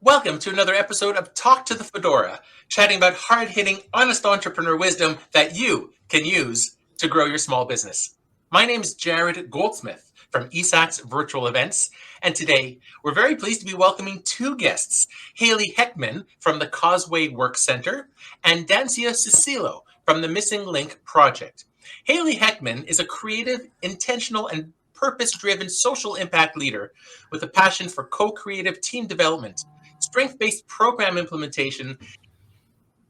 Welcome to another episode of Talk to the Fedora, chatting about hard-hitting, honest entrepreneur wisdom that you can use to grow your small business. My name is Jarrod Goldsmith from eSAX Virtual Events, and today we're very pleased to be welcoming two guests, Hailey Hechtman from the Causeway Work Centre and Dancia Susilo from the Missing Link Project. Hailey Hechtman is a creative, intentional, and purpose-driven social impact leader with a passion for co-creative team development, strength-based program implementation,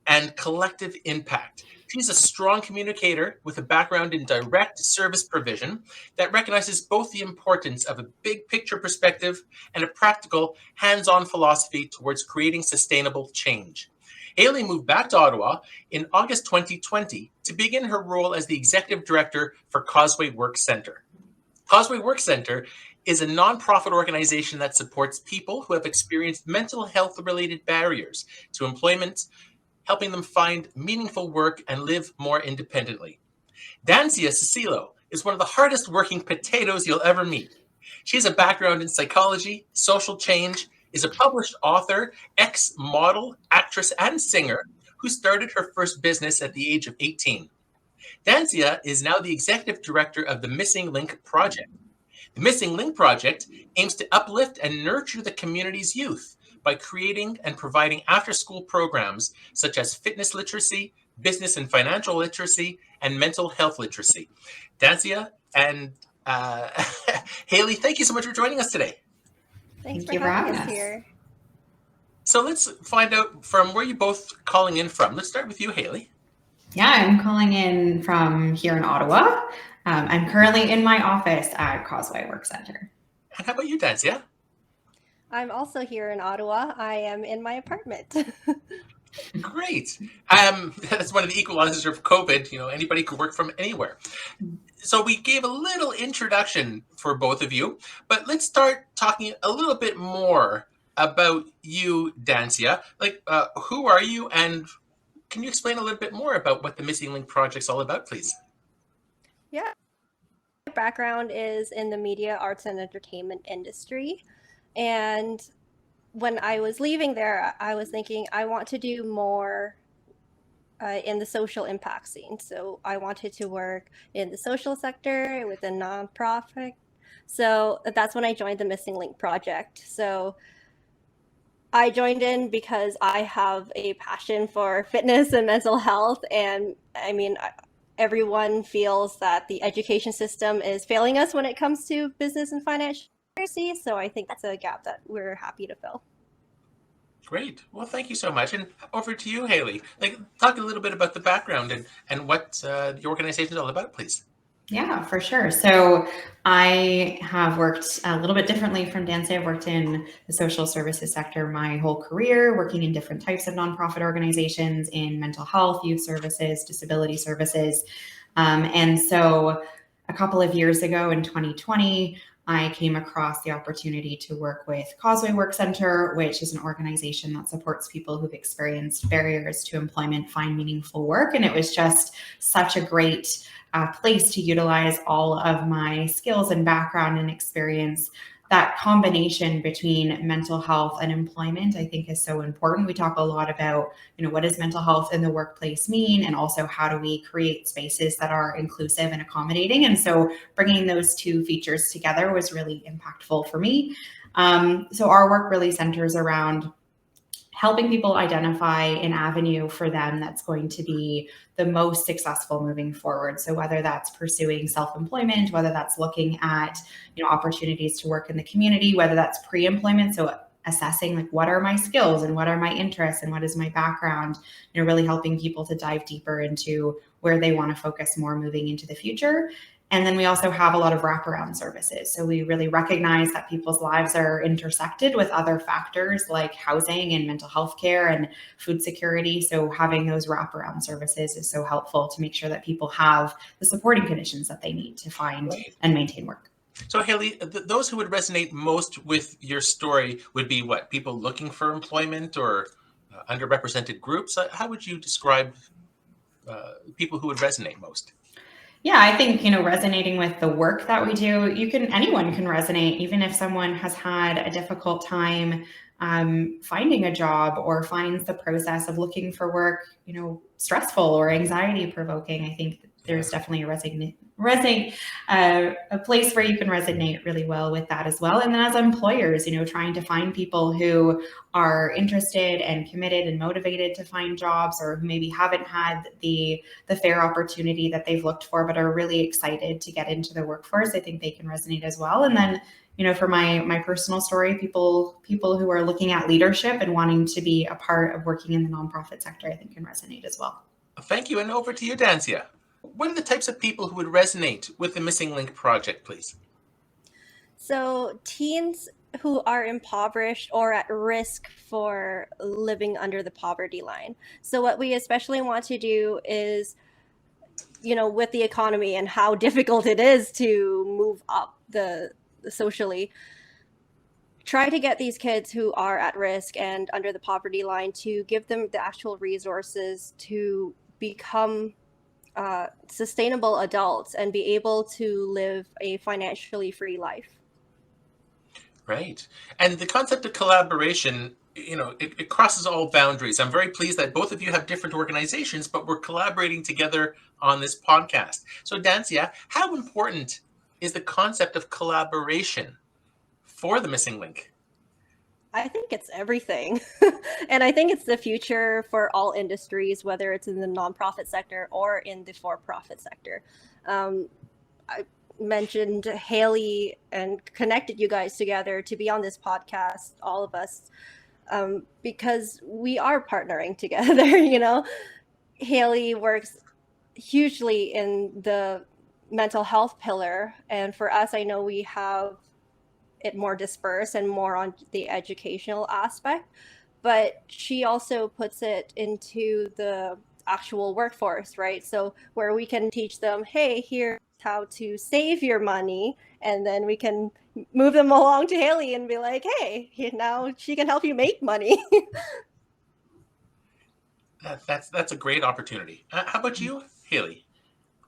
and collective impact. She's a strong communicator with a background in direct service provision that recognizes both the importance of a big picture perspective and a practical, hands-on philosophy towards creating sustainable change. Hailey moved back to Ottawa in August 2020 to begin her role as the executive director for Causeway Work Centre. Causeway Work Centre is a nonprofit organization that supports people who have experienced mental health related barriers to employment, helping them find meaningful work and live more independently. Dancia Susilo is one of the hardest working potatoes you'll ever meet. She has a background in psychology, social change, is a published author, ex-model, actress, and singer who started her first business at the age of 18. Dancia is now the executive director of the Missing Link Project. The Missing Link Project aims to uplift and nurture the community's youth by creating and providing after-school programs such as fitness literacy, business and financial literacy, and mental health literacy. Dancia and Hailey, thank you so much for joining us today. Thanks Thank for having us here. So let's find out from where you're both calling in from. Let's start with you, Hailey. Yeah, I'm calling in from here in Ottawa. I'm currently in my office at Causeway Work Centre. And how about you, Dancia? I'm also here in Ottawa. I am in my apartment. Great. That's one of the equalizers of COVID. You know, anybody could work from anywhere. So we gave a little introduction for both of you, but let's start talking a little bit more about you, Dancia. Like, who are you, and can you explain a little bit more about what the Missing Link Project's all about, please? Yeah. My background is in the media, arts, and entertainment industry. And when I was leaving there, I was thinking I want to do more in the social impact scene. So I wanted to work in the social sector with a nonprofit. So that's when I joined the Missing Link Project. So I joined in because I have a passion for fitness and mental health. And I mean, everyone feels that the education system is failing us when it comes to business and financial literacy. So I think that's a gap that we're happy to fill. Great. Well, thank you so much. And over to you, Hailey. Like, talk a little bit about the background and what the organization is all about, please. Yeah, for sure. So I have worked a little bit differently from Dancia. I've worked in the social services sector my whole career, working in different types of nonprofit organizations in mental health, youth services, disability services. And so a couple of years ago in 2020, I came across the opportunity to work with Causeway Work Centre, which is an organization that supports people who've experienced barriers to employment find meaningful work. And it was just such a great place to utilize all of my skills and background and experience. That combination between mental health and employment, I think, is so important. We talk a lot about, what does mental health in the workplace mean? And also how do we create spaces that are inclusive and accommodating? And so bringing those two features together was really impactful for me. So our work really centers around helping people identify an avenue for them that's going to be the most successful moving forward. So whether that's pursuing self-employment, whether that's looking at, opportunities to work in the community, whether that's pre-employment, so assessing like what are my skills and what are my interests and what is my background, really helping people to dive deeper into where they want to focus more moving into the future. And then we also have a lot of wraparound services. So we really recognize that people's lives are intersected with other factors like housing and mental health care and food security. So having those wraparound services is so helpful to make sure that people have the supporting conditions that they need to find and maintain work. So Hailey, those who would resonate most with your story would be what? People looking for employment or underrepresented groups? How would you describe people who would resonate most? Yeah, I think, resonating with the work that we do, anyone can resonate, even if someone has had a difficult time finding a job or finds the process of looking for work, stressful or anxiety provoking. I think there's definitely a place where you can resonate really well with that as well. And then as employers, trying to find people who are interested and committed and motivated to find jobs, or who maybe haven't had the fair opportunity that they've looked for, but are really excited to get into the workforce. I think they can resonate as well. And then, for my personal story, people who are looking at leadership and wanting to be a part of working in the nonprofit sector, I think can resonate as well. Thank you. And over to you, Dancia. What are the types of people who would resonate with the Missing Link project, please? So teens who are impoverished or at risk for living under the poverty line. So what we especially want to do is, with the economy and how difficult it is to move up the socially, try to get these kids who are at risk and under the poverty line to give them the actual resources to become sustainable adults and be able to live a financially free life. Right. And the concept of collaboration, it crosses all boundaries. I'm very pleased that both of you have different organizations, but we're collaborating together on this podcast. So Dancia, how important is the concept of collaboration for the Missing Link? I think it's everything. And I think it's the future for all industries, whether it's in the nonprofit sector or in the for-profit sector. I mentioned Hailey and connected you guys together to be on this podcast, all of us, because we are partnering together. Hailey works hugely in the mental health pillar. And for us, I know we have it more dispersed and more on the educational aspect, but she also puts it into the actual workforce, right? So where we can teach them, hey, here's how to save your money, and then we can move them along to Hailey and be like, hey, now she can help you make money. That's a great opportunity. How about you, Hailey?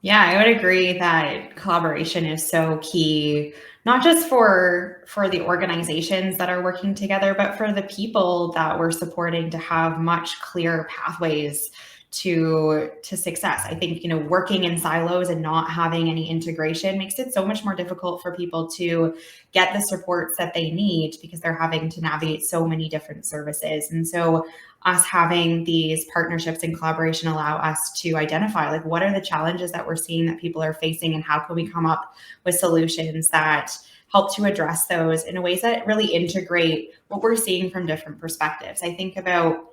Yeah, I would agree that collaboration is so key, not just for the organizations that are working together, but for the people that we're supporting to have much clearer pathways to success. I think, working in silos and not having any integration makes it so much more difficult for people to get the supports that they need, because they're having to navigate so many different services. And so us having these partnerships and collaboration allow us to identify, like, what are the challenges that we're seeing that people are facing, and how can we come up with solutions that help to address those in ways that really integrate what we're seeing from different perspectives. I think about,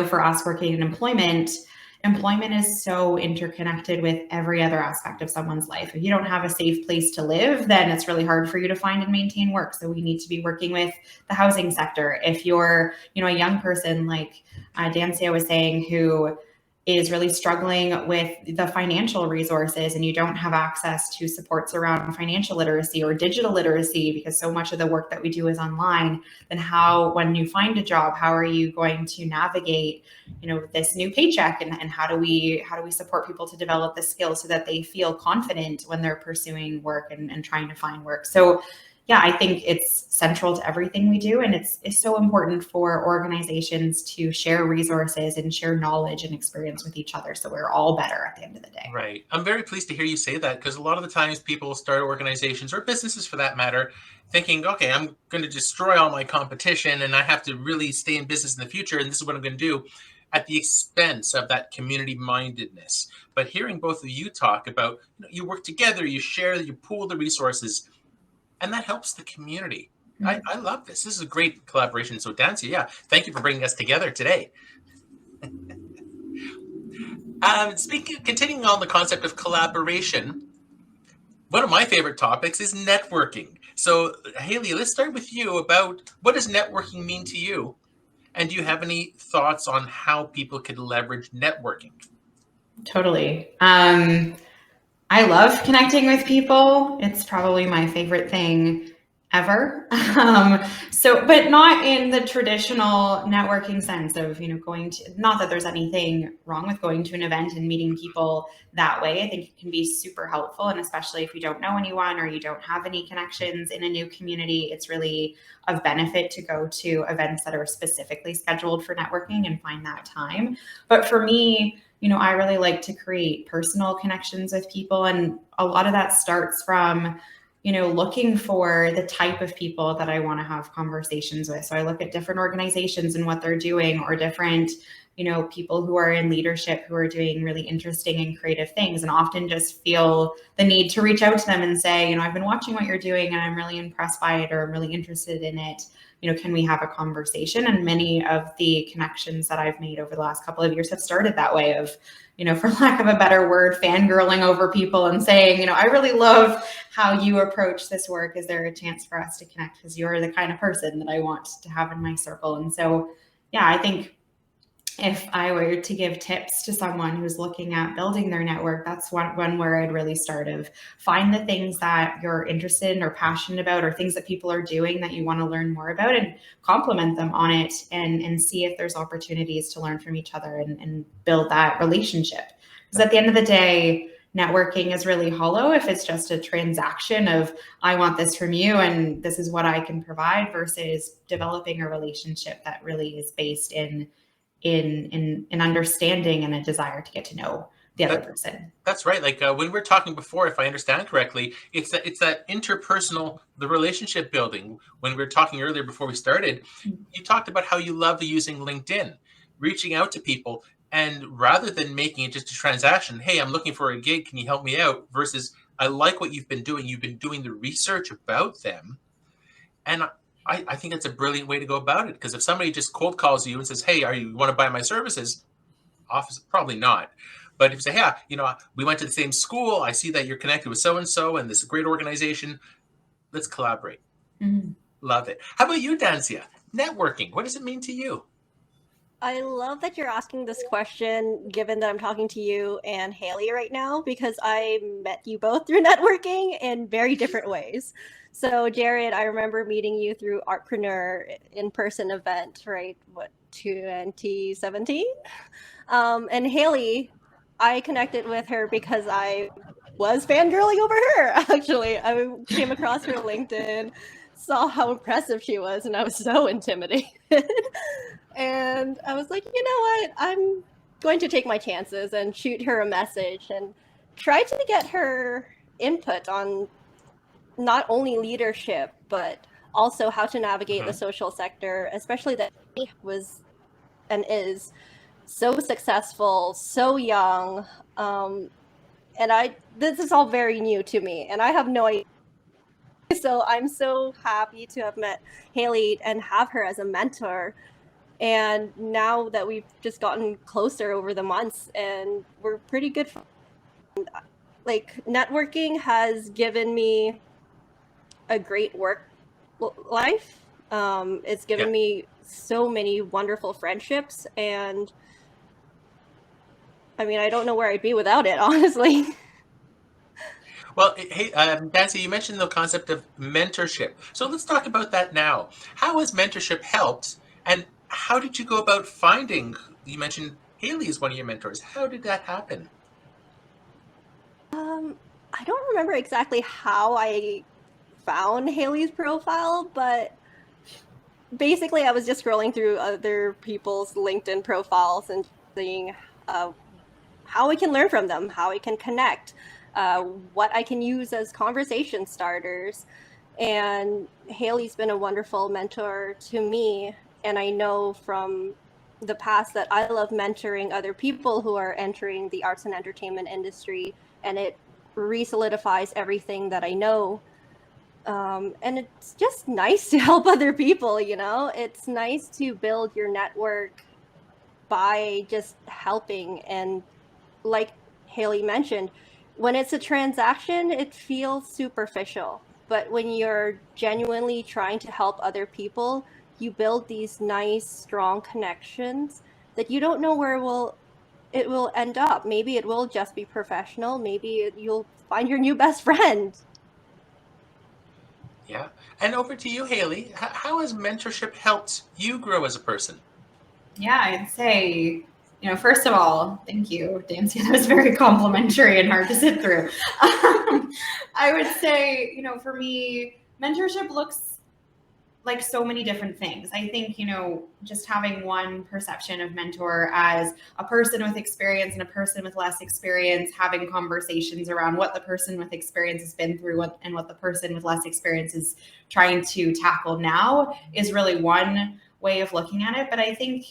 for us working in employment is so interconnected with every other aspect of someone's life. If you don't have a safe place to live, then it's really hard for you to find and maintain work. So we need to be working with the housing sector. If you're, a young person, like Dancia was saying, who is really struggling with the financial resources, and you don't have access to supports around financial literacy or digital literacy, because so much of the work that we do is online, then when you find a job, how are you going to navigate, this new paycheck, and how do we support people to develop the skills so that they feel confident when they're pursuing work and trying to find work? So yeah, I think it's central to everything we do. And it's so important for organizations to share resources and share knowledge and experience with each other, so we're all better at the end of the day. Right. I'm very pleased to hear you say that, because a lot of the times people start organizations, or businesses for that matter, thinking, okay, I'm going to destroy all my competition and I have to really stay in business in the future, and this is what I'm going to do, at the expense of that community mindedness. But hearing both of you talk about, you work together, you share, you pool the resources, and that helps the community. I love this. This is a great collaboration. So Dancia, thank you for bringing us together today. Continuing on the concept of collaboration, one of my favorite topics is networking. So Hailey, let's start with you about, what does networking mean to you? And do you have any thoughts on how people could leverage networking? Totally. I love connecting with people. It's probably my favorite thing ever. But not in the traditional networking sense of, going to, not that there's anything wrong with going to an event and meeting people that way. I think it can be super helpful. And especially if you don't know anyone or you don't have any connections in a new community, it's really of benefit to go to events that are specifically scheduled for networking and find that time. But for me, I really like to create personal connections with people. And a lot of that starts from looking for the type of people that I want to have conversations with. So I look at different organizations and what they're doing, or different, people who are in leadership who are doing really interesting and creative things, and often just feel the need to reach out to them and say, I've been watching what you're doing and I'm really impressed by it, or I'm really interested in it. Can we have a conversation? And many of the connections that I've made over the last couple of years have started that way of, for lack of a better word, fangirling over people and saying, I really love how you approach this work. Is there a chance for us to connect? Because you're the kind of person that I want to have in my circle. And so, yeah, I think if I were to give tips to someone who's looking at building their network, that's one where I'd really start of find the things that you're interested in or passionate about, or things that people are doing that you want to learn more about, and compliment them on it, and see if there's opportunities to learn from each other and build that relationship. Because at the end of the day, networking is really hollow if it's just a transaction of, I want this from you and this is what I can provide, versus developing a relationship that really is based in understanding and a desire to get to know the other person. That's right. Like when we were talking before, if I understand correctly, it's that interpersonal, the relationship building. When we were talking earlier before we started, you talked about how you love using LinkedIn, reaching out to people, and rather than making it just a transaction, hey, I'm looking for a gig, can you help me out? Versus, I like what you've been doing. You've been doing the research about them. And I think it's a brilliant way to go about it, because if somebody just cold calls you and says, hey, you want to buy my services? Probably not. But if you say, yeah, we went to the same school, I see that you're connected with so-and-so and this great organization, let's collaborate. Mm-hmm. Love it. How about you, Dancia? Networking, what does it mean to you? I love that you're asking this question, given that I'm talking to you and Hailey right now, because I met you both through networking in very different ways. So Jarrod, I remember meeting you through Artpreneur in-person event, right? 2017? And Hailey, I connected with her because I was fangirling over her, actually. I came across her LinkedIn, saw how impressive she was, and I was so intimidated. And I was like, you know what? I'm going to take my chances and shoot her a message and try to get her input on not only leadership, but also how to navigate the social sector, especially that he was and is so successful, so young. And this is all very new to me, and I have no idea. So I'm so happy to have met Hailey and have her as a mentor. And now that we've just gotten closer over the months and we're pretty good. Like, networking has given me a great work life. It's given me so many wonderful friendships, and I mean, I don't know where I'd be without it, honestly. Well, hey, Nancy, you mentioned the concept of mentorship. So let's talk about that now. How has mentorship helped, and how did you go about finding, you mentioned Hailey is one of your mentors. How did that happen? I don't remember exactly how I found Hailey's profile, but basically I was just scrolling through other people's LinkedIn profiles and seeing how I can learn from them, how I can connect, what I can use as conversation starters. And Hailey's been a wonderful mentor to me. And I know from the past that I love mentoring other people who are entering the arts and entertainment industry, and it re-solidifies everything that I know. And it's just nice to help other people, It's nice to build your network by just helping. And like Hailey mentioned, when it's a transaction, it feels superficial. But when you're genuinely trying to help other people, you build these nice, strong connections that you don't know where it will end up. Maybe it will just be professional. Maybe you'll find your new best friend. Yeah. And over to you, Hailey. How has mentorship helped you grow as a person? Yeah, I'd say, first of all, thank you, Dancia. That was very complimentary and hard to sit through. I would say, for me, mentorship looks like so many different things. I think, just having one perception of mentor as a person with experience and a person with less experience, having conversations around what the person with experience has been through and what the person with less experience is trying to tackle now is really one way of looking at it. But I think,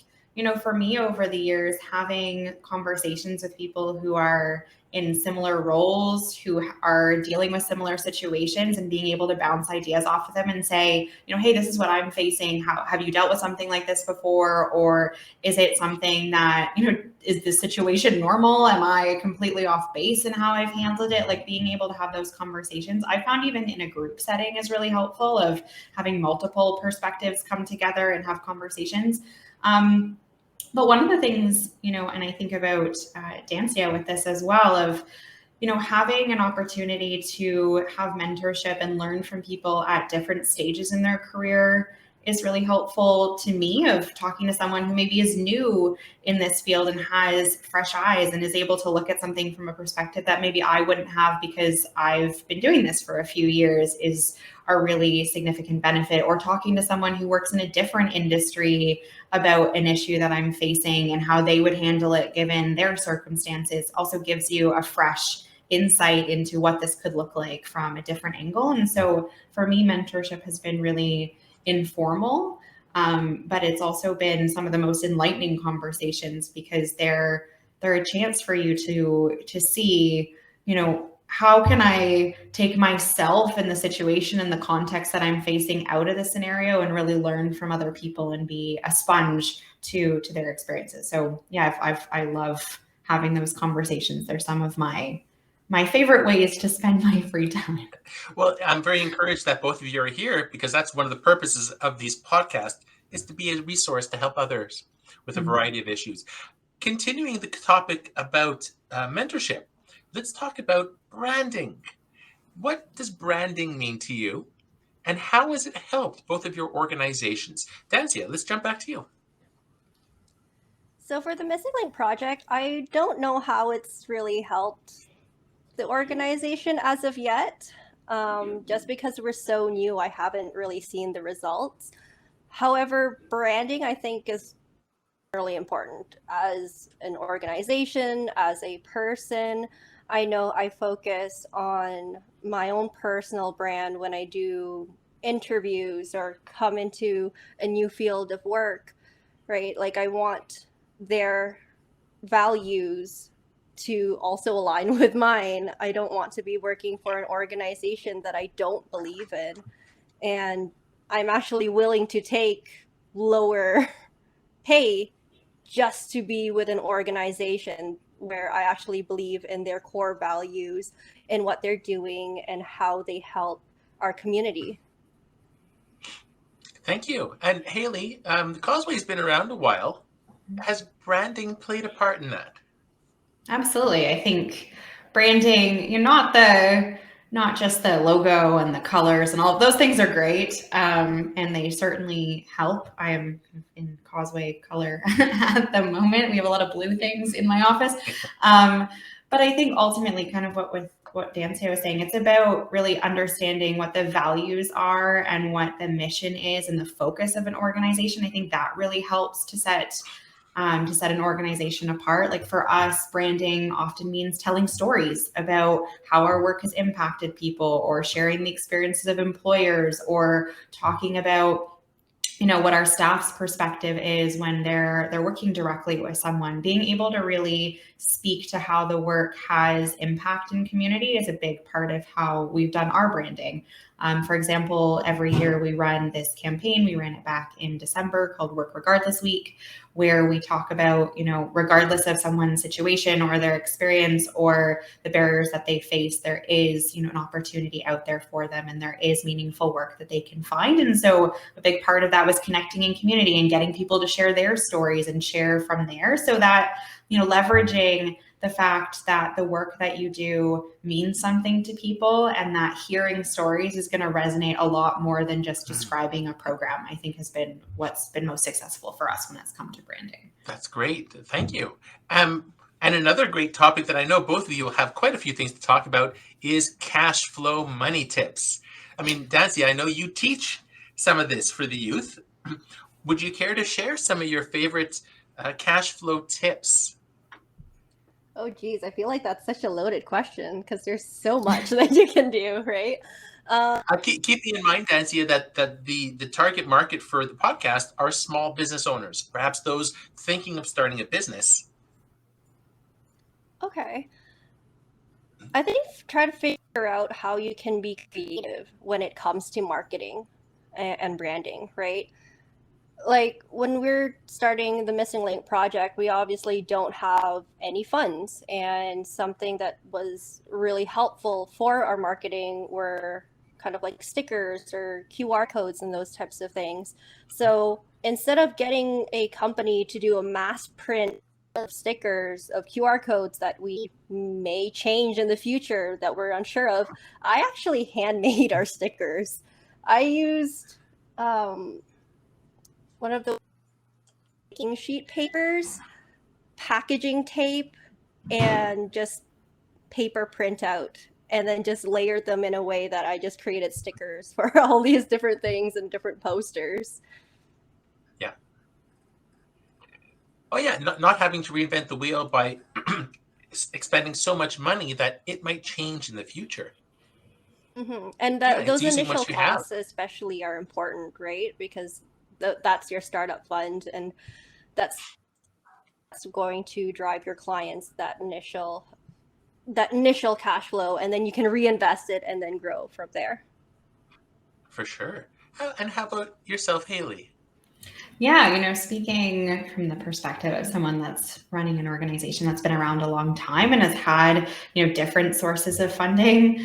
for me over the years, having conversations with people who are in similar roles, who are dealing with similar situations, and being able to bounce ideas off of them and say, hey, this is what I'm facing. How have you dealt with something like this before? Or is it something that, is this situation normal? Am I completely off base in how I've handled it? Like being able to have those conversations, I found even in a group setting is really helpful, of having multiple perspectives come together and have conversations. But one of the things, and I think about Dancia with this as well, of, having an opportunity to have mentorship and learn from people at different stages in their career is really helpful to me, of talking to someone who maybe is new in this field and has fresh eyes and is able to look at something from a perspective that maybe I wouldn't have because I've been doing this for a few years is a really significant benefit. Or talking to someone who works in a different industry about an issue that I'm facing and how they would handle it given their circumstances also gives you a fresh insight into what this could look like from a different angle. And so for me, mentorship has been really informal, but it's also been some of the most enlightening conversations, because they're a chance for you to see, how can I take myself and the situation and the context that I'm facing out of the scenario and really learn from other people and be a sponge to their experiences. So yeah, I love having those conversations. They're some of my favorite ways to spend my free time. Well, I'm very encouraged that both of you are here, because that's one of the purposes of these podcasts, is to be a resource to help others with a variety of issues. Continuing the topic about mentorship, let's talk about branding. What does branding mean to you, and how has it helped both of your organizations? Dancia, let's jump back to you. So for the Missing Link project, I don't know how it's really helped the organization as of yet. Just because we're so new, I haven't really seen the results. However, branding, I think, is really important as an organization, as a person. I know I focus on my own personal brand when I do interviews or come into a new field of work, right? Like I want their values to also align with mine. I don't want to be working for an organization that I don't believe in. And I'm actually willing to take lower pay just to be with an organization where I actually believe in their core values and what they're doing and how they help our community. Thank you. And Hailey, the Causeway's been around a while. Has branding played a part in that? Absolutely. I think branding, not just the logo and the colors and all of those things are great. And they certainly help. I am in Causeway color at the moment. We have a lot of blue things in my office. But I think ultimately kind of what Dancia was saying, it's about really understanding what the values are and what the mission is and the focus of an organization. I think that really helps to set an organization apart. Like for us, branding often means telling stories about how our work has impacted people, or sharing the experiences of employers, or talking about what our staff's perspective is when they're working directly with someone. Being able to really speak to how the work has impact in community is a big part of how we've done our branding. For example, every year we run this campaign. We ran it back in December called Work Regardless Week, where we talk about, regardless of someone's situation or their experience or the barriers that they face, there is, an opportunity out there for them, and there is meaningful work that they can find. And so a big part of that was connecting in community and getting people to share their stories and share from there, so that, leveraging the fact that the work that you do means something to people, and that hearing stories is going to resonate a lot more than just describing a program, I think has been what's been most successful for us when it's come to branding. That's great. Thank you. And another great topic that I know both of you have quite a few things to talk about is cash flow money tips. I mean, Dancia, I know you teach some of this for the youth. Would you care to share some of your favorite cash flow tips? Oh, geez, I feel like that's such a loaded question because there's so much that you can do, right? Keeping in mind, Dancia, that the target market for the podcast are small business owners, perhaps those thinking of starting a business. Okay. I think try to figure out how you can be creative when it comes to marketing and branding, right? Like when we're starting the Missing Link project, we obviously don't have any funds, and something that was really helpful for our marketing were kind of like stickers or QR codes and those types of things. So instead of getting a company to do a mass print of stickers of QR codes that we may change in the future that we're unsure of, I actually handmade our stickers. I used one of the baking sheet papers, packaging tape, and just paper printout, and then just layered them in a way that I just created stickers for all these different things and different posters. Yeah. Oh yeah, not having to reinvent the wheel by expending so much money that it might change in the future. Mm-hmm. And It's those using initial what you have. costs especially are important, right? Because that's your startup fund, and that's going to drive your clients that initial cash flow, and then you can reinvest it and then grow from there. For sure. And how about yourself, Hailey? Yeah, speaking from the perspective of someone that's running an organization that's been around a long time and has had, different sources of funding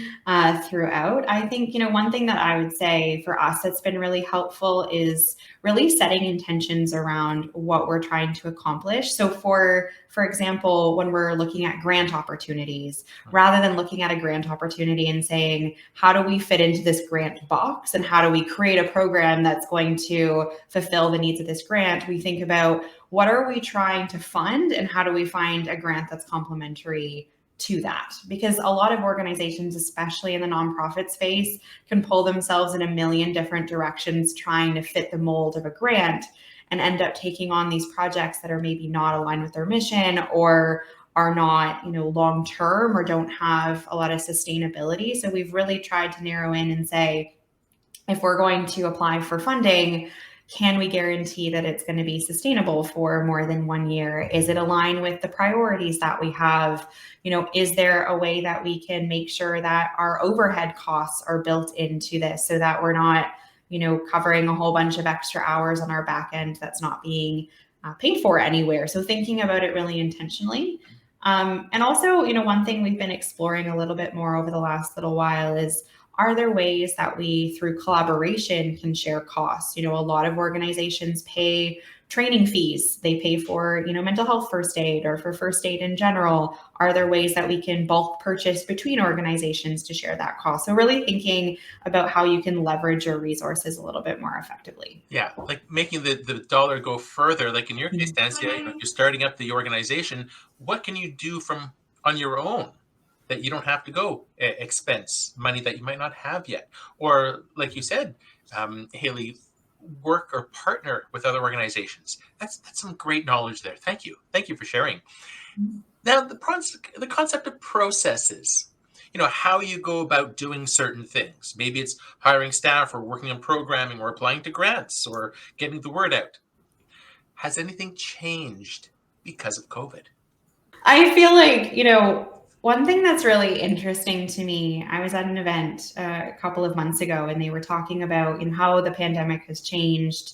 throughout, I think, one thing that I would say for us that's been really helpful is really setting intentions around what we're trying to accomplish. So for example, when we're looking at grant opportunities, rather than looking at a grant opportunity and saying, how do we fit into this grant box and how do we create a program that's going to fulfill the needs of this grant, we think about what are we trying to fund and how do we find a grant that's complementary to that? Because a lot of organizations, especially in the nonprofit space, can pull themselves in a million different directions trying to fit the mold of a grant and end up taking on these projects that are maybe not aligned with their mission or are not, long-term or don't have a lot of sustainability. So we've really tried to narrow in and say, if we're going to apply for funding, can we guarantee that it's going to be sustainable for more than 1 year? Is it aligned with the priorities that we have? Is there a way that we can make sure that our overhead costs are built into this so that we're not, covering a whole bunch of extra hours on our back end that's not being paid for anywhere? So thinking about it really intentionally. And also, one thing we've been exploring a little bit more over the last little while is, are there ways that we, through collaboration, can share costs? A lot of organizations pay training fees. They pay for, mental health first aid or for first aid in general. Are there ways that we can bulk purchase between organizations to share that cost? So really thinking about how you can leverage your resources a little bit more effectively. Yeah, like making the dollar go further. Like in your case, Dancia, you're starting up the organization. What can you do from on your own that you don't have to go expense money that you might not have yet? Or like you said, Hailey, work or partner with other organizations. That's some great knowledge there. Thank you for sharing. Now the concept of processes, how you go about doing certain things. Maybe it's hiring staff or working on programming or applying to grants or getting the word out. Has anything changed because of COVID? I feel like, one thing that's really interesting to me, I was at an event a couple of months ago and they were talking about how the pandemic has changed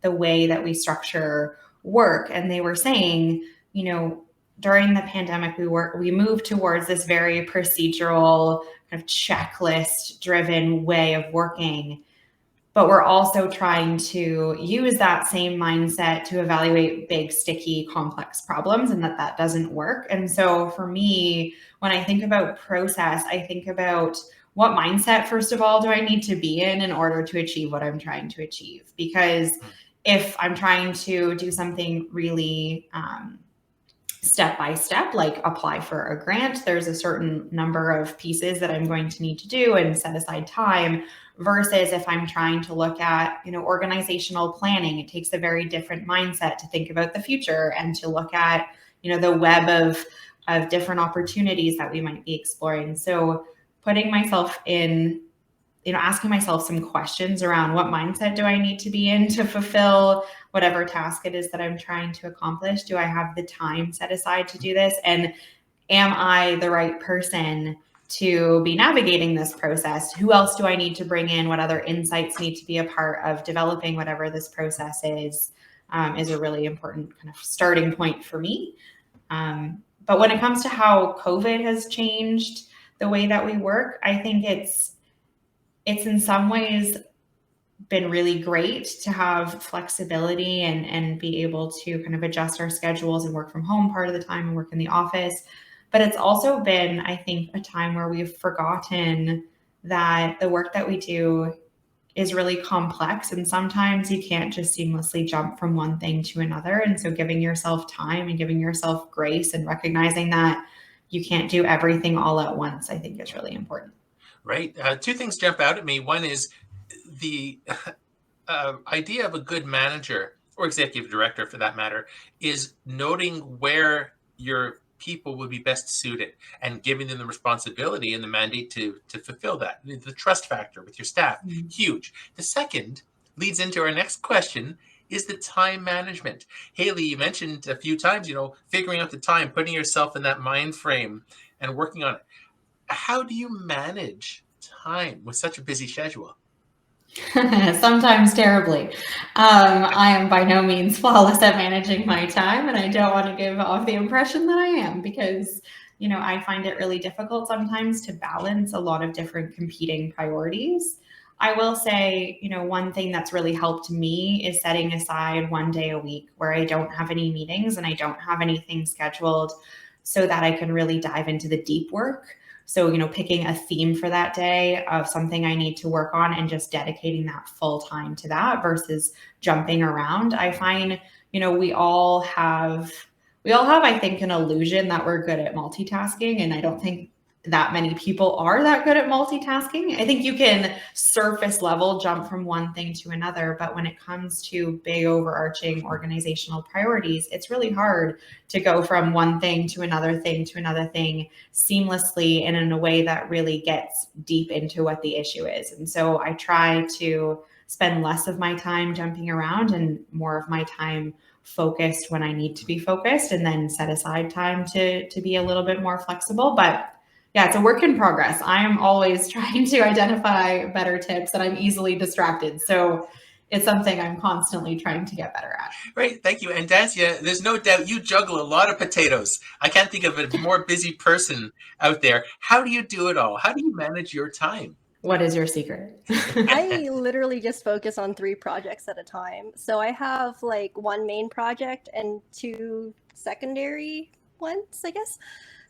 the way that we structure work. And they were saying, during the pandemic, we moved towards this very procedural kind of checklist driven way of working. but we're also trying to use that same mindset to evaluate big, sticky, complex problems, and that doesn't work. And so for me, when I think about process, I think about what mindset, first of all, do I need to be in order to achieve what I'm trying to achieve? Because if I'm trying to do something really step by step, like apply for a grant, there's a certain number of pieces that I'm going to need to do and set aside time, versus if I'm trying to look at, organizational planning, it takes a very different mindset to think about the future and to look at, the web of different opportunities that we might be exploring. So putting myself in, asking myself some questions around what mindset do I need to be in to fulfill whatever task it is that I'm trying to accomplish. Do I have the time set aside to do this? And am I the right person to be navigating this process? Who else do I need to bring in? What other insights need to be a part of developing whatever this process is a really important kind of starting point for me. But when it comes to how COVID has changed the way that we work, I think it's in some ways been really great to have flexibility and be able to kind of adjust our schedules and work from home part of the time and work in the office. But it's also been, I think, a time where we've forgotten that the work that we do is really complex, and sometimes you can't just seamlessly jump from one thing to another. And so giving yourself time and giving yourself grace and recognizing that you can't do everything all at once, I think is really important. Right. Two things jump out at me. One is the idea of a good manager, or executive director for that matter, is noting where your people would be best suited and giving them the responsibility and the mandate to fulfill that. The trust factor with your staff, huge. The second leads into our next question, is the time management. Hailey, you mentioned a few times, figuring out the time, putting yourself in that mind frame and working on it. How do you manage time with such a busy schedule? Sometimes terribly. I am by no means flawless at managing my time, and I don't want to give off the impression that I am, because, I find it really difficult sometimes to balance a lot of different competing priorities. I will say, one thing that's really helped me is setting aside one day a week where I don't have any meetings and I don't have anything scheduled, so that I can really dive into the deep work. So, picking a theme for that day of something I need to work on and just dedicating that full time to that versus jumping around. I find, we all have, I think, an illusion that we're good at multitasking. And I don't think that many people are that good at multitasking. I think you can surface level jump from one thing to another, but when it comes to big overarching organizational priorities, it's really hard to go from one thing to another thing seamlessly and in a way that really gets deep into what the issue is. And so I try to spend less of my time jumping around and more of my time focused when I need to be focused, and then set aside time to be a little bit more flexible. But yeah, it's a work in progress. I am always trying to identify better tips, and I'm easily distracted. So it's something I'm constantly trying to get better at. Right. Thank you. And Dancia, there's no doubt you juggle a lot of potatoes. I can't think of a more busy person out there. How do you do it all? How do you manage your time? What is your secret? I literally just focus on 3 projects at a time. So I have like one main project and 2 secondary ones, I guess.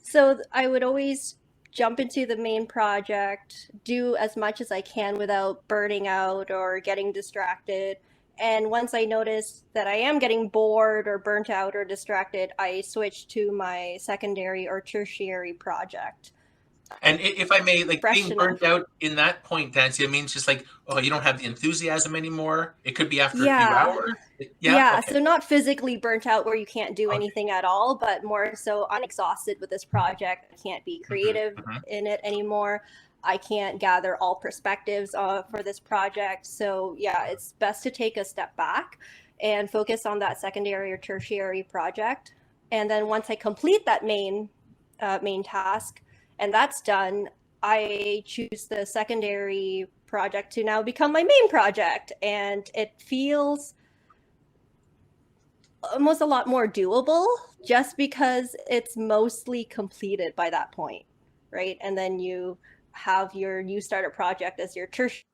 So I would always jump into the main project, do as much as I can without burning out or getting distracted. And once I notice that I am getting bored or burnt out or distracted, I switch to my secondary or tertiary project. And if I may, like, Fresh being burnt out in that point, Dancia, means just like, oh, you don't have the enthusiasm anymore. It could be after a few hours. Yeah, Okay. so not physically burnt out where you can't do anything at all, but more so I'm exhausted with this project. I can't be creative in it anymore. I can't gather all perspectives for this project. So yeah, it's best to take a step back and focus on that secondary or tertiary project. And then once I complete that main task and that's done, I choose the secondary project to now become my main project. And it feels almost a lot more doable just because it's mostly completed by that point, right? And then you have your new starter project as your tertiary.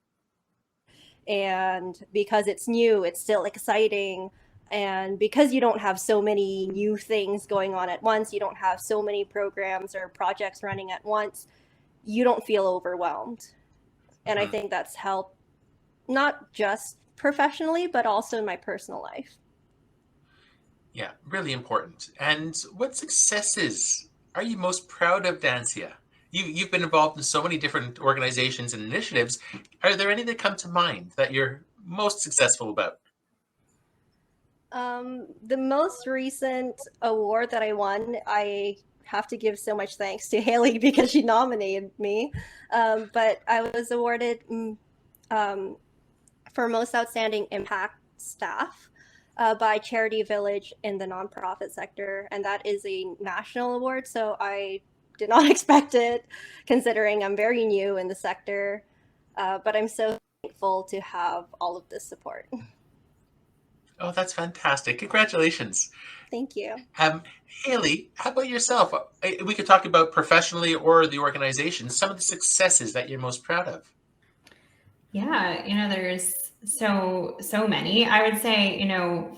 And because it's new, it's still exciting. And because you don't have so many new things going on at once, you don't have so many programs or projects running at once, you don't feel overwhelmed. And I think that's helped not just professionally, but also in my personal life. Yeah, really important. And what successes are you most proud of, Dancia? You've been involved in so many different organizations and initiatives. Are there any that come to mind that you're most successful about? The most recent award that I won, I have to give so much thanks to Hailey because she nominated me. But I was awarded for most outstanding impact staff by Charity Village in the nonprofit sector, and that is a national award. So I did not expect it, considering I'm very new in the sector. But I'm so thankful to have all of this support. Oh, that's fantastic. Congratulations. Thank you. Hailey, how about yourself? We could talk about professionally or the organization, some of the successes that you're most proud of. Yeah, there's so many. I would say,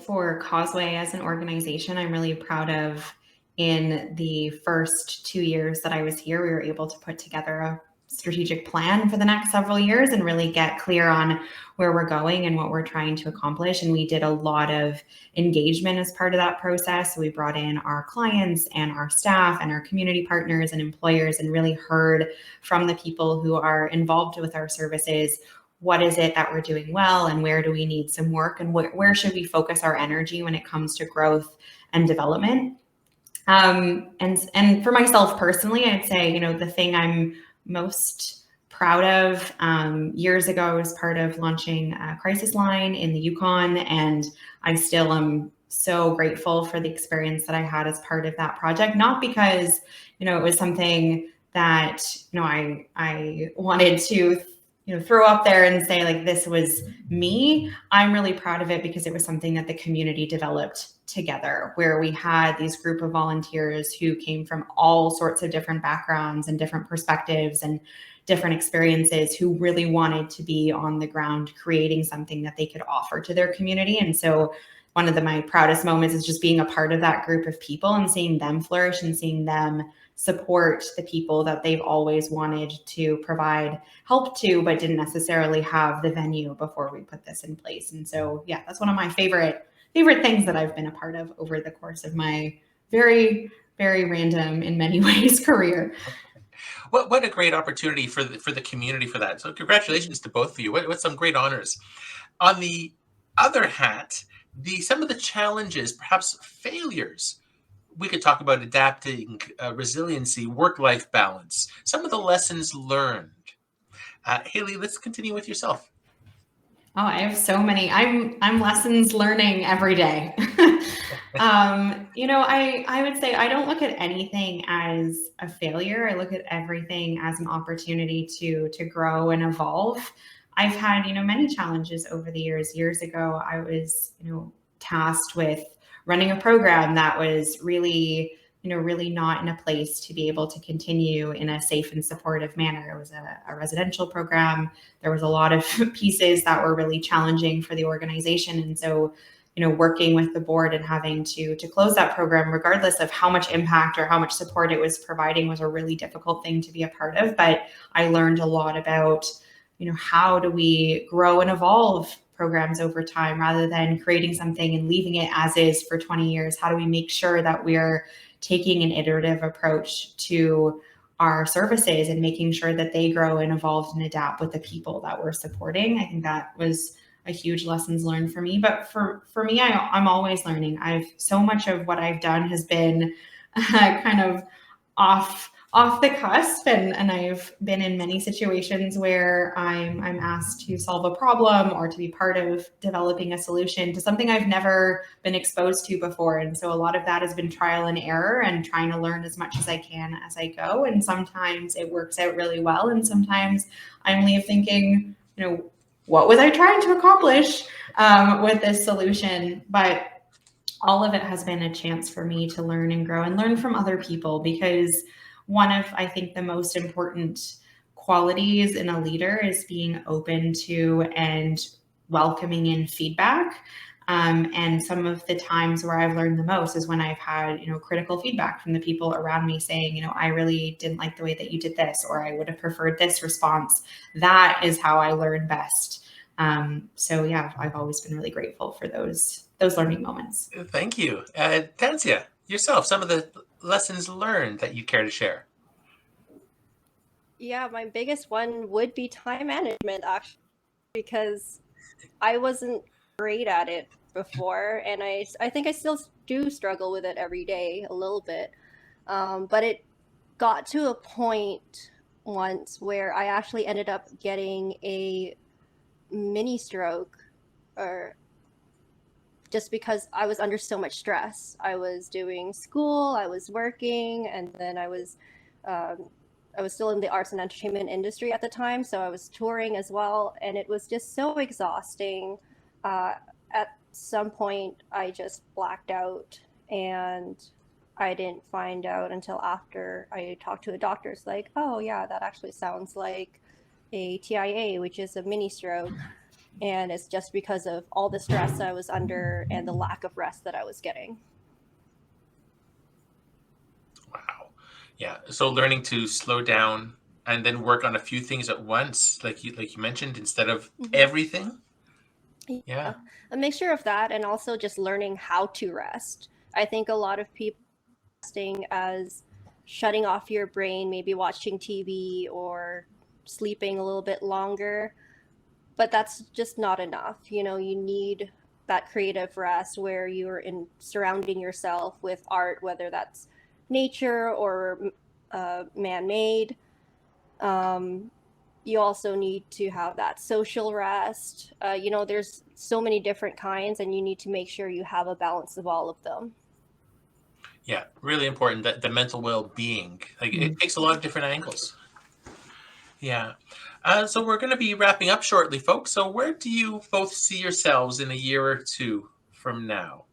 for Causeway as an organization, I'm really proud of in the first 2 years that I was here, we were able to put together a strategic plan for the next several years and really get clear on where we're going and what we're trying to accomplish. And we did a lot of engagement as part of that process. We brought in our clients and our staff and our community partners and employers and really heard from the people who are involved with our services. What is it that we're doing well and where do we need some work and where should we focus our energy when it comes to growth and development? And for myself personally, I'd say, the thing I'm most proud of years ago, I was part of launching a crisis line in the Yukon, and I still am so grateful for the experience that I had as part of that project. Not because, it was something that, I wanted to throw up there and say like, this was me. I'm really proud of it because it was something that the community developed together, where we had these group of volunteers who came from all sorts of different backgrounds and different perspectives and different experiences, who really wanted to be on the ground creating something that they could offer to their community. And so one of my proudest moments is just being a part of that group of people and seeing them flourish and seeing them support the people that they've always wanted to provide help to, but didn't necessarily have the venue before we put this in place. And so, yeah, that's one of my favorite things that I've been a part of over the course of my very, very random, in many ways, career. What a great opportunity for the community for that. So congratulations to both of you. What some great honors. On the other hat, some of the challenges, perhaps failures. We could talk about adapting, resiliency, work-life balance, some of the lessons learned. Hailey, let's continue with yourself. Oh, I have so many. I'm lessons learning every day. I would say I don't look at anything as a failure. I look at everything as an opportunity to grow and evolve. I've had, many challenges over the years. Years ago, I was, tasked with running a program that was really not in a place to be able to continue in a safe and supportive manner. It was a residential program. There was a lot of pieces that were really challenging for the organization. And so, working with the board and having to close that program, regardless of how much impact or how much support it was providing, was a really difficult thing to be a part of. But I learned a lot about, how do we grow and evolve programs over time rather than creating something and leaving it as is for 20 years? How do we make sure that we're taking an iterative approach to our services and making sure that they grow and evolve and adapt with the people that we're supporting? I think that was a huge lessons learned for me. But for me, I'm always learning. So much of what I've done has been kind of off the cusp, and I've been in many situations where I'm asked to solve a problem or to be part of developing a solution to something I've never been exposed to before. And so a lot of that has been trial and error and trying to learn as much as I can as I go. And sometimes it works out really well, and sometimes I leave thinking, what was I trying to accomplish with this solution? But all of it has been a chance for me to learn and grow and learn from other people, because one of, I think, the most important qualities in a leader is being open to and welcoming in feedback. And some of the times where I've learned the most is when I've had, critical feedback from the people around me saying, I really didn't like the way that you did this, or I would have preferred this response. That is how I learn best. So yeah, I've always been really grateful for those learning moments. Thank you. Dancia, yourself, some of the lessons learned that you care to share. Yeah, my biggest one would be time management, actually, because I wasn't great at it before, and I think I still do struggle with it every day a little bit. But it got to a point once where I actually ended up getting a mini stroke, or just because I was under so much stress. I was doing school, I was working, and then I was still in the arts and entertainment industry at the time, so I was touring as well, and it was just so exhausting. At some point, I just blacked out, and I didn't find out until after I talked to a doctor. It's like, oh yeah, that actually sounds like a TIA, which is a mini stroke, and it's just because of all the stress I was under and the lack of rest that I was getting. Wow. Yeah. So learning to slow down and then work on a few things at once, like you mentioned, instead of everything. Yeah. A mixture of that and also just learning how to rest. I think a lot of people resting as shutting off your brain, maybe watching TV or sleeping a little bit longer, but that's just not enough. You need that creative rest where you're surrounding yourself with art, whether that's nature or man-made. You also need to have that social rest. There's so many different kinds, and you need to make sure you have a balance of all of them. Yeah, really important, that the mental well-being. It takes a lot of different angles. Yeah. So we're going to be wrapping up shortly, folks. So where do you both see yourselves in a year or two from now?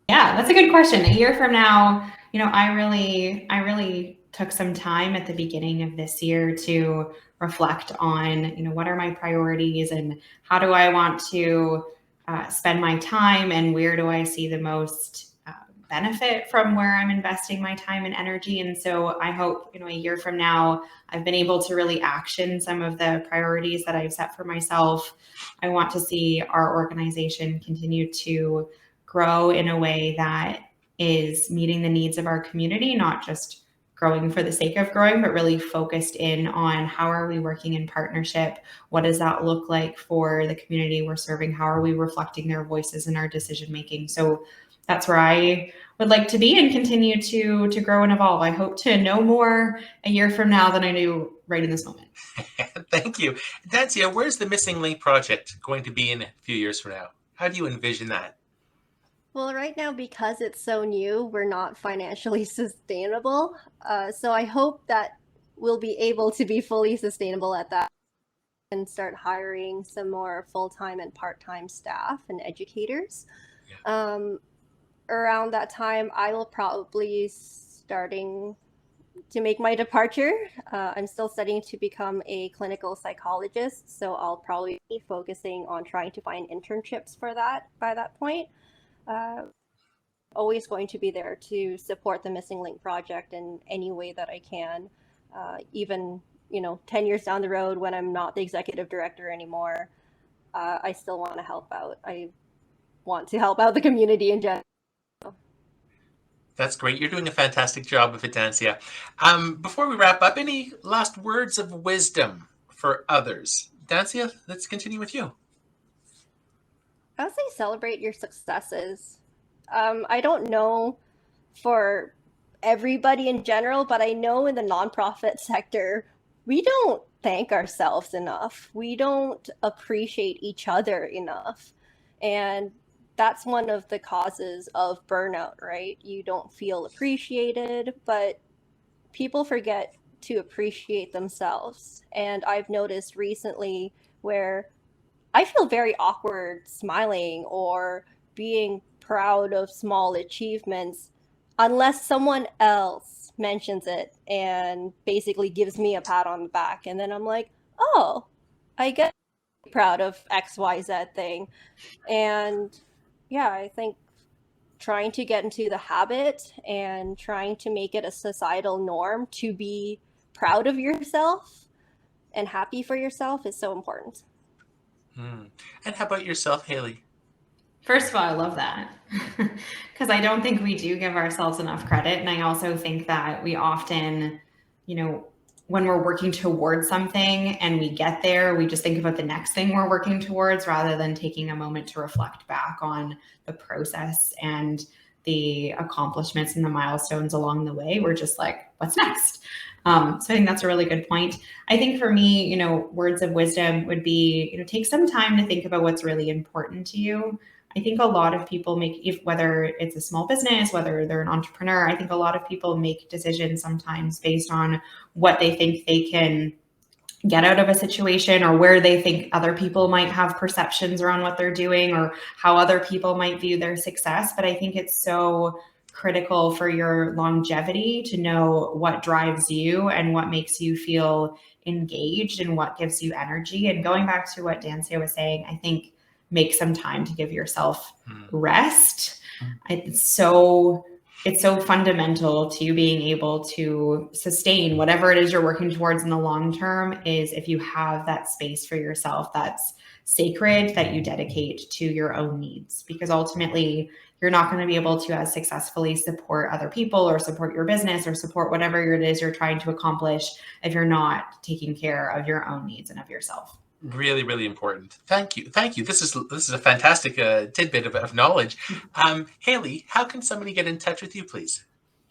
Yeah, that's a good question. A year from now, I really took some time at the beginning of this year to reflect on, what are my priorities and how do I want to spend my time, and where do I see the most benefit from where I'm investing my time and energy. And so I hope, a year from now, I've been able to really action some of the priorities that I've set for myself. I want to see our organization continue to grow in a way that is meeting the needs of our community, not just growing for the sake of growing, but really focused in on how are we working in partnership? What does that look like for the community we're serving? How are we reflecting their voices in our decision making? So that's where I would like to be and continue to grow and evolve. I hope to know more a year from now than I knew right in this moment. Thank you. Dancia, where's the Missing Link project going to be in a few years from now? How do you envision that? Well, right now, because it's so new, we're not financially sustainable. So I hope that we'll be able to be fully sustainable at that and start hiring some more full-time and part-time staff and educators. Yeah. Around that time, I will probably starting to make my departure. I'm still studying to become a clinical psychologist, so I'll probably be focusing on trying to find internships for that by that point. Always going to be there to support the Missing Link project in any way that I can. Even 10 years down the road when I'm not the executive director anymore, I still want to help out. I want to help out the community in general. That's great. You're doing a fantastic job of it, Dancia. Before we wrap up, any last words of wisdom for others? Dancia, let's continue with you. I would say celebrate your successes. I don't know for everybody in general, but I know in the nonprofit sector, we don't thank ourselves enough. We don't appreciate each other enough. And that's one of the causes of burnout, right? You don't feel appreciated, but people forget to appreciate themselves. And I've noticed recently where I feel very awkward smiling or being proud of small achievements unless someone else mentions it and basically gives me a pat on the back. And then I'm like, oh, I get proud of XYZ thing. And yeah, I think trying to get into the habit and trying to make it a societal norm to be proud of yourself and happy for yourself is so important. And how about yourself, Hailey? First of all, I love that because I don't think we do give ourselves enough credit. And I also think that we often, when we're working towards something and we get there, we just think about the next thing we're working towards rather than taking a moment to reflect back on the process and the accomplishments and the milestones along the way. We're just like, what's next? So I think that's a really good point. I think for me, words of wisdom would be, take some time to think about what's really important to you. I think a lot of people whether it's a small business, whether they're an entrepreneur, I think a lot of people make decisions sometimes based on what they think they can get out of a situation or where they think other people might have perceptions around what they're doing or how other people might view their success. But I think it's so critical for your longevity to know what drives you and what makes you feel engaged and what gives you energy. And going back to what Dancia was saying, I think make some time to give yourself rest. It's so fundamental to being able to sustain whatever it is you're working towards in the long term is if you have that space for yourself that's sacred, that you dedicate to your own needs, because ultimately you're not going to be able to as successfully support other people or support your business or support whatever it is you're trying to accomplish if you're not taking care of your own needs and of yourself. Really, really important. Thank you. This is a fantastic tidbit of knowledge. Hailey, how can somebody get in touch with you, please?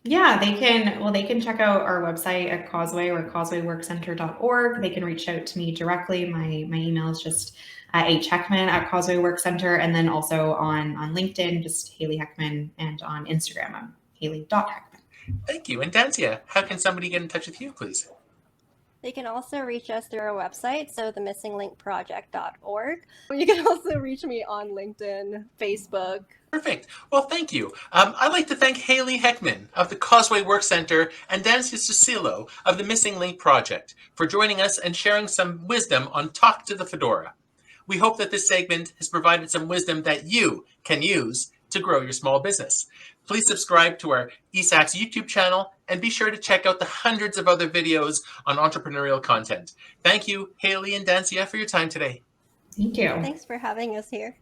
Yeah, they can check out our website at Causeway or causewayworkcentre.org. They can reach out to me directly. My email is just Hechtman at Causeway Work Centre, and then also on LinkedIn, just Hailey Hechtman, and on Instagram, I'm Hailey.Hechtman. Thank you. And Dancia, how can somebody get in touch with you, please? They can also reach us through our website, so themissinglinkproject.org. You can also reach me on LinkedIn, Facebook. Perfect. Well, thank you. I'd like to thank Hailey Hechtman of the Causeway Work Centre and Dancia Susilo of the Missing Link Project for joining us and sharing some wisdom on Talk to the Fedora. We hope that this segment has provided some wisdom that you can use to grow your small business. Please subscribe to our eSAX YouTube channel and be sure to check out the hundreds of other videos on entrepreneurial content. Thank you, Hailey and Dancia, for your time today. Thank you. Thanks for having us here.